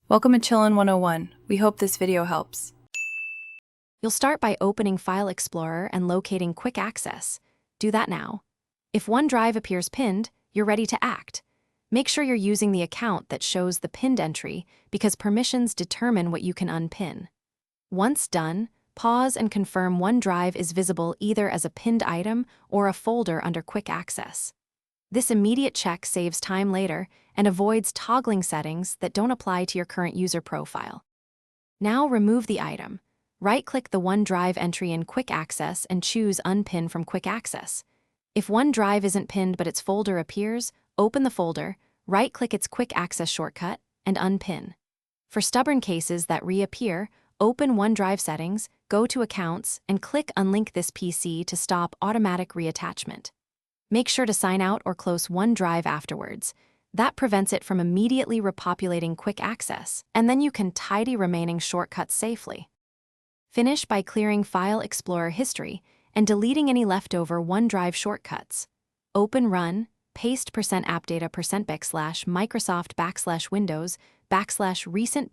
Welcome to Chillin' 101. We hope this video helps. You'll start by opening File Explorer and locating Quick Access. Do that now. If OneDrive appears pinned, you're ready to act. Make sure you're using the account that shows the pinned entry because permissions determine what you can unpin. Once done, pause and confirm OneDrive is visible either as a pinned item or a folder under Quick Access. This immediate check saves time later and avoids toggling settings that don't apply to your current user profile. Now remove the item. Right-click the OneDrive entry in Quick Access and choose Unpin from Quick Access. If OneDrive isn't pinned but its folder appears, open the folder, right-click its Quick Access shortcut, and unpin. For stubborn cases that reappear, open OneDrive settings, go to Accounts, and click Unlink this PC to stop automatic reattachment. Make sure to sign out or close OneDrive afterwards. That prevents it from immediately repopulating Quick Access, and then you can tidy remaining shortcuts safely. Finish by clearing File Explorer history and deleting any leftover OneDrive shortcuts. Open Run, paste %appdata%Microsoft \Windows \recent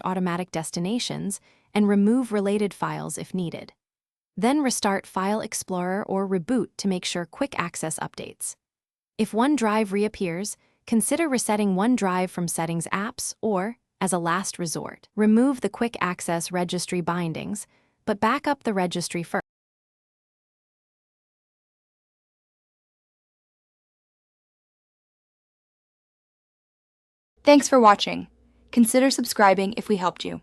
automatic destinations, and remove related files if needed. Then restart File Explorer or reboot to make sure Quick Access updates. If OneDrive reappears, consider resetting OneDrive from Settings Apps or, as a last resort, remove the Quick Access registry bindings, but back up the registry first. Thanks for watching. Consider subscribing if we helped you.